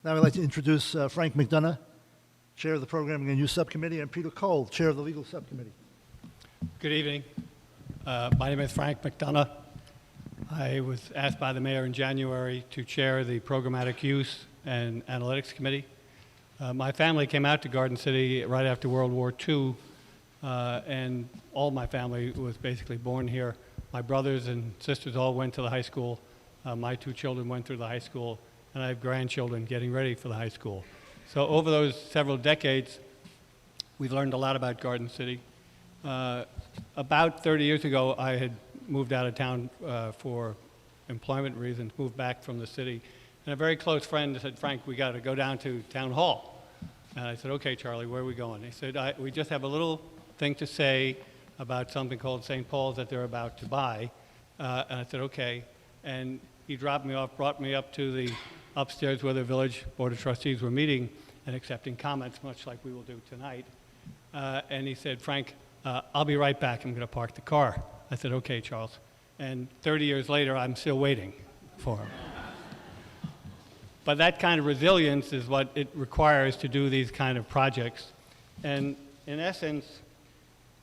Now I'd like to introduce Frank McDonough, Chair of the Programming and Use Subcommittee, and Peter Cole, Chair of the Legal Subcommittee. Good evening. My name is Frank McDonough. I was asked by the mayor in January to chair the Programmatic Use and Analytics Committee. My family came out to Garden City right after World War II, and all my family was basically born here. My brothers and sisters all went to the high school. My two children went through the high school, and I have grandchildren getting ready for the high school. So over those several decades, we've learned a lot about Garden City. About 30 years ago, I had moved out of town for employment reasons, moved back from the city. And a very close friend said, "Frank, we got to go down to town hall." And I said, "Okay, Charlie, where are we going?" He said, "We just have a little thing to say about something called St. Paul's that they're about to buy." And I said, "Okay." And he dropped me off, brought me up to the upstairs where the village board of trustees were meeting and accepting comments, much like we will do tonight. And he said, "Frank, I'll be right back. I'm going to park the car." I said, "Okay, Charles." And 30 years later, I'm still waiting for him. But that kind of resilience is what it requires to do these kind of projects. And in essence,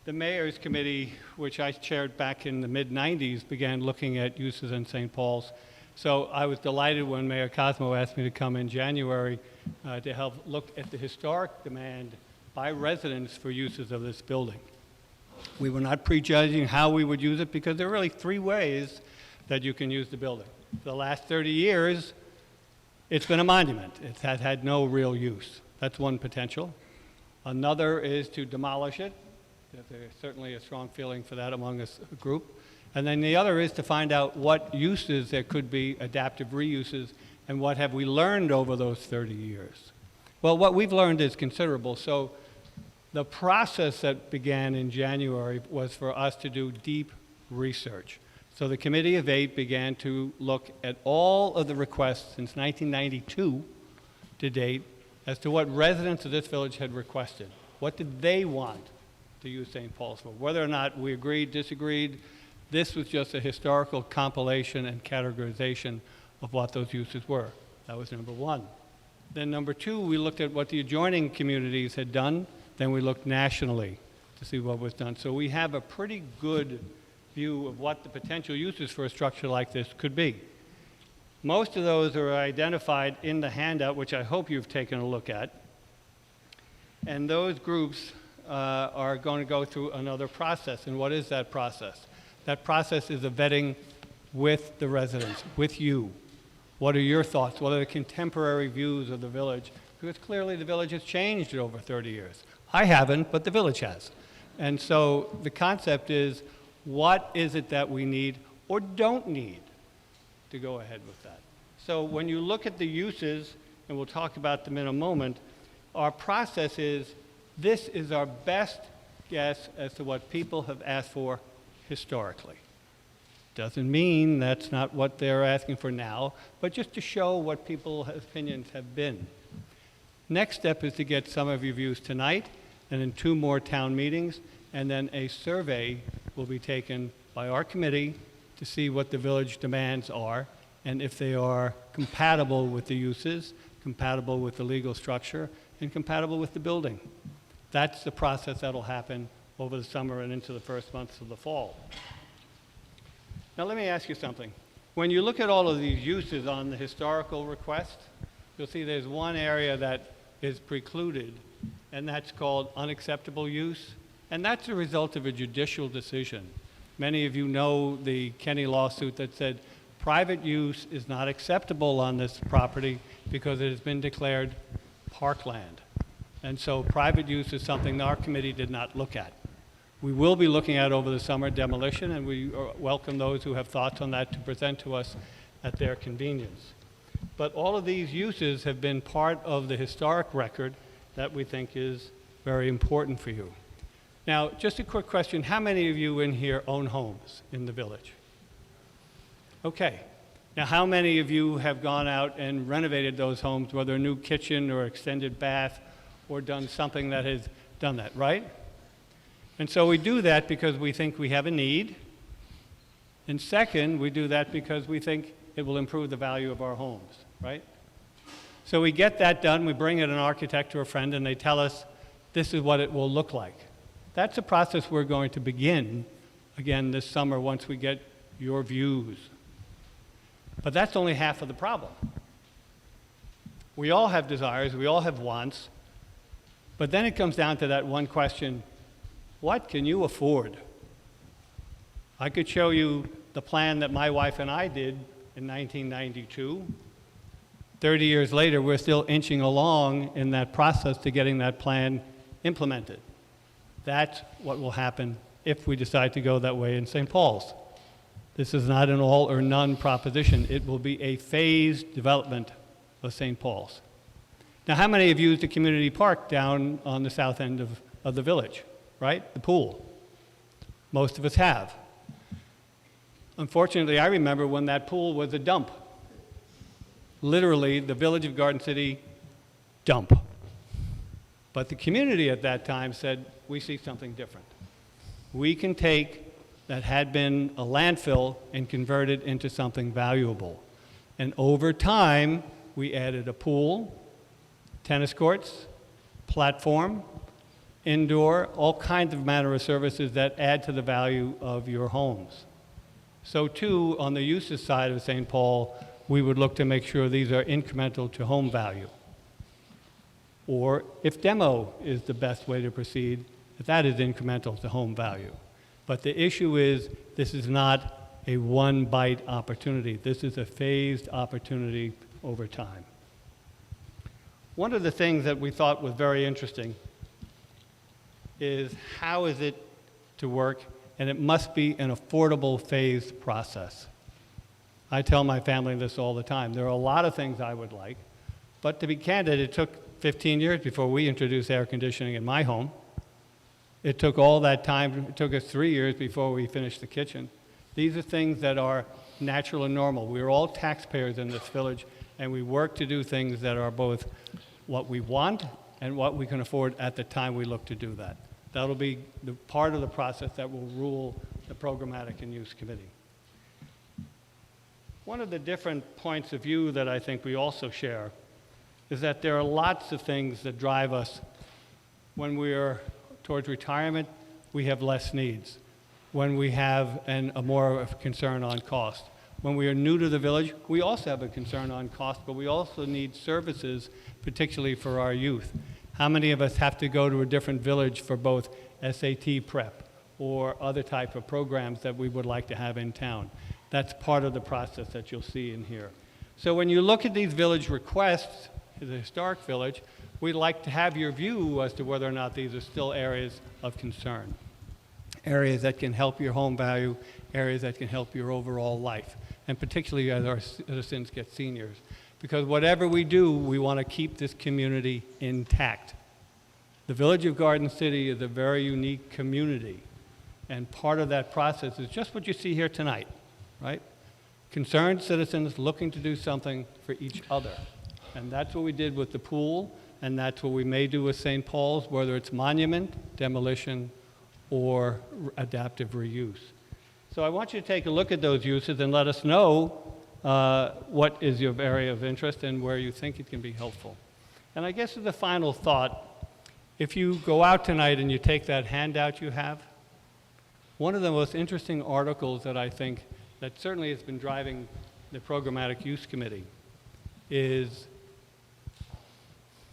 the Mayor's Committee, which I chaired back in the mid-90s, began looking at uses in St. Paul's. So I was delighted when Mayor Cosmo asked me to come in January to help look at the historic demand by residents for uses of this building. We were not prejudging how we would use it because there are really three ways that you can use the building. For the last 30 years, it's been a monument. It has had no real use. That's one potential. Another is to demolish it. There's certainly a strong feeling for that among this group. And then the other is to find out what uses there could be, adaptive reuses, and what have we learned over those 30 years. Well, what we've learned is considerable. So the process that began in January was for us to do deep research. So the Committee of 8 began to look at all of the requests since 1992 to date as to what residents of this village had requested. What did they want to use St. Paul's for? Whether or not we agreed, disagreed, this was just a historical compilation and categorization of what those uses were. That was number one. Then number two, we looked at what the adjoining communities had done. Then we looked nationally to see what was done. So we have a pretty good view of what the potential uses for a structure like this could be. Most of those are identified in the handout, which I hope you've taken a look at. And those groups are going to go through another process. And what is that process? That process is a vetting with the residents, with you. What are your thoughts? What are the contemporary views of the village? Because clearly the village has changed over 30 years. I haven't, but the village has. And so the concept is, what is it that we need or don't need to go ahead with that? So when you look at the uses, and we'll talk about them in a moment, our process is, this is our best guess as to what people have asked for historically. Doesn't mean that's not what they're asking for now, but just to show what people's opinions have been. Next step is to get some of your views tonight, and in 2 more town meetings, and then a survey will be taken by our committee to see what the village demands are, and if they are compatible with the uses, compatible with the legal structure, and compatible with the building. That's the process that'll happen over the summer and into the first months of the fall. Now let me ask you something. When you look at all of these uses on the historical request, you'll see there's one area that is precluded, and that's called unacceptable use. And that's a result of a judicial decision. Many of you know the Kenny lawsuit that said private use is not acceptable on this property because it has been declared parkland. And so private use is something our committee did not look at. We will be looking at over the summer demolition, and we welcome those who have thoughts on that to present to us at their convenience. But all of these uses have been part of the historic record that we think is very important for you. Now, just a quick question. How many of you in here own homes in the village? Okay. Now, how many of you have gone out and renovated those homes, whether a new kitchen or extended bath, or done something that has done that, right? And so we do that because we think we have a need. And second, we do that because we think it will improve the value of our homes, right? So we get that done, we bring in an architect or a friend, and they tell us this is what it will look like. That's a process we're going to begin again this summer once we get your views. But that's only half of the problem. We all have desires, we all have wants, but then it comes down to that one question: what can you afford? I could show you the plan that my wife and I did in 1992. 30 years later, we're still inching along in that process to getting that plan implemented. That's what will happen if we decide to go that way in St. Paul's. This is not an all or none proposition. It will be a phased development of St. Paul's. Now, how many have used the community park down on the south end of the village, right? The pool. Most of us have. Unfortunately, I remember when that pool was a dump. Literally, the village of Garden City, dump. But the community at that time said, we see something different. We can take that had been a landfill and convert it into something valuable. And over time, we added a pool, tennis courts, platform, indoor, all kinds of manner of services that add to the value of your homes. So too, on the uses side of St. Paul, we would look to make sure these are incremental to home value. Or if demo is the best way to proceed, that is incremental to home value. But the issue is, this is not a one-bite opportunity. This is a phased opportunity over time. One of the things that we thought was very interesting is how is it to work, and it must be an affordable phased process. I tell my family this all the time. There are a lot of things I would like, but to be candid, it took 15 years before we introduced air conditioning in my home. It took all that time. It took us 3 years before we finished the kitchen. These are things that are natural and normal. We're all taxpayers in this village, and we work to do things that are both what we want and what we can afford at the time we look to do that. That'll be the part of the process that will rule the Programmatic and Use Committee. One of the different points of view that I think we also share is that there are lots of things that drive us. When we are towards retirement, we have less needs. When we have a more of a concern on cost. When we are new to the village, we also have a concern on cost, but we also need services, particularly for our youth. How many of us have to go to a different village for both SAT prep or other type of programs that we would like to have in town? That's part of the process that you'll see in here. So when you look at these village requests, as a historic village, we'd like to have your view as to whether or not these are still areas of concern. Areas that can help your home value, areas that can help your overall life, and particularly as our citizens get seniors. Because whatever we do, we want to keep this community intact. The village of Garden City is a very unique community, and part of that process is just what you see here tonight, right? Concerned citizens looking to do something for each other. And that's what we did with the pool, and that's what we may do with St. Paul's, whether it's monument, demolition, or adaptive reuse. So I want you to take a look at those uses and let us know what is your area of interest and where you think it can be helpful. And I guess as a final thought, if you go out tonight and you take that handout you have, one of the most interesting articles that I think that certainly has been driving the Programmatic Use Committee is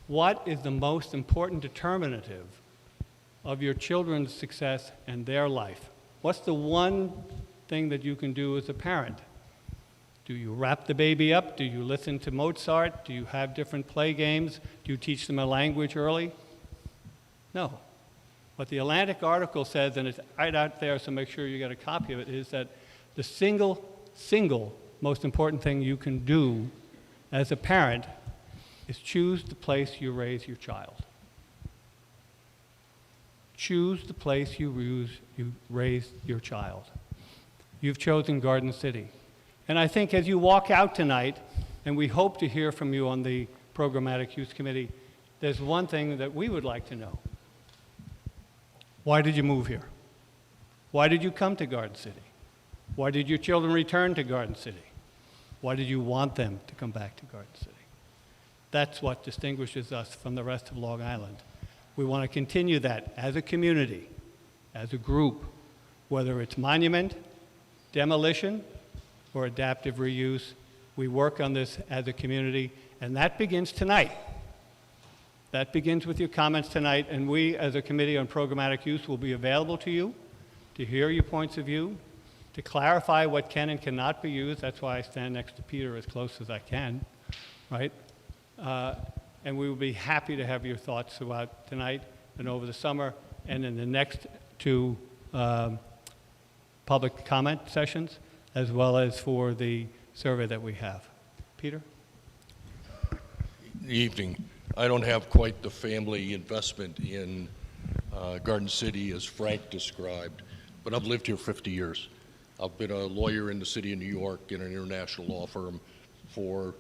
what is the most important determinative of your children's success and their life? What's the one thing that you can do as a parent? Do you wrap the baby up? Do you listen to Mozart? Do you have different play games? Do you teach them a language early? No. What the Atlantic article says, and it's right out there, so make sure you get a copy of it, is that the single most important thing you can do as a parent is choose the place you raise your child. Choose the place you raise your child. You've chosen Garden City. And I think as you walk out tonight, and we hope to hear from you on the Programmatic Use Committee, there's one thing that we would like to know. Why did you move here? Why did you come to Garden City? Why did your children return to Garden City? Why did you want them to come back to Garden City? That's what distinguishes us from the rest of Long Island. We want to continue that as a community, as a group, whether it's monument, demolition, or adaptive reuse. We work on this as a community, and that begins tonight. That begins with your comments tonight, and we, as a Committee on Programmatic Use, will be available to you to hear your points of view, to clarify what can and cannot be used. That's why I stand next to Peter as close as I can, right? And we will be happy to have your thoughts throughout tonight and over the summer and in the next two public comment sessions, as well as for the survey that we have. Peter? Good evening. I don't have quite the family investment in Garden City as Frank described, but I've lived here 50 years. I've been a lawyer in the city of New York in an international law firm for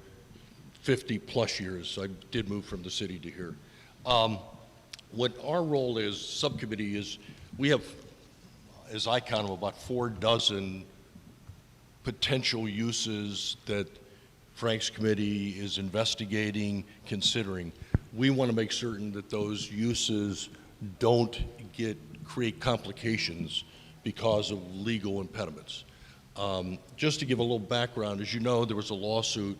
50 plus years. I did move from the city to here. What our role is, subcommittee, is we have, as I count them, about 4 dozen potential uses that Frank's committee is investigating, considering. We want to make certain that those uses don't create complications because of legal impediments. Just to give a little background, as you know, there was a lawsuit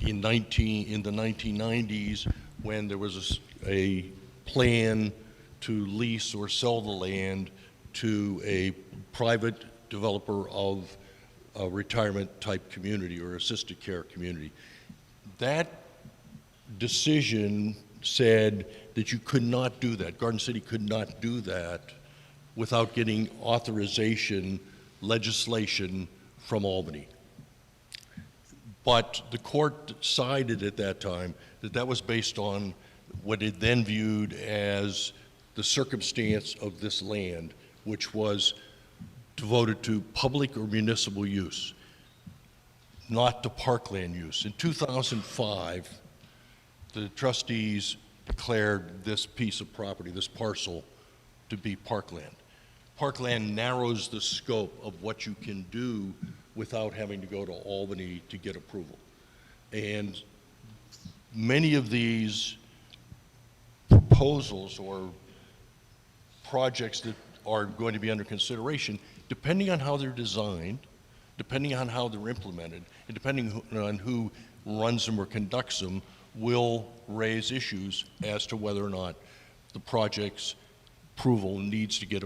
in the 1990s when there was a plan to lease or sell the land to a private developer of a retirement type community or assisted care community. That decision said that you could not do that. Garden City could not do that without getting authorization, legislation from Albany. But the court decided at that time that that was based on what it then viewed as the circumstance of this land, which was devoted to public or municipal use, not to parkland use. In 2005, the trustees declared this piece of property, this parcel, to be parkland. Parkland narrows the scope of what you can do without having to go to Albany to get approval. And many of these proposals or projects that are going to be under consideration, depending on how they're designed, depending on how they're implemented, and depending on who runs them or conducts them, will raise issues as to whether or not the project's approval needs to get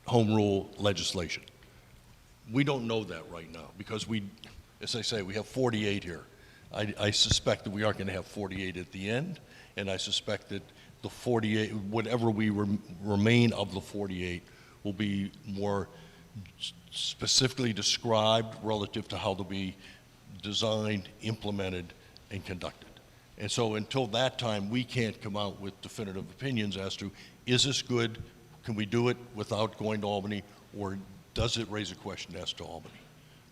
home rule legislation. We don't know that right now because we, as I say, we have 48 here. I suspect that we aren't going to have 48 at the end, and I suspect that the 48, whatever we remain of the 48, will be more specifically described relative to how they'll be designed, implemented, and conducted. And so until that time, we can't come out with definitive opinions as to, is this good? Can we do it without going to Albany? Or does it raise a question as to Albany?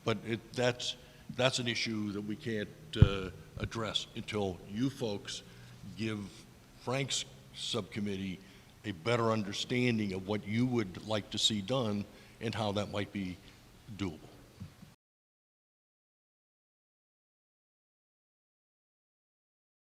But that's an issue that we can't address until you folks give Frank's subcommittee a better understanding of what you would like to see done and how that might be doable.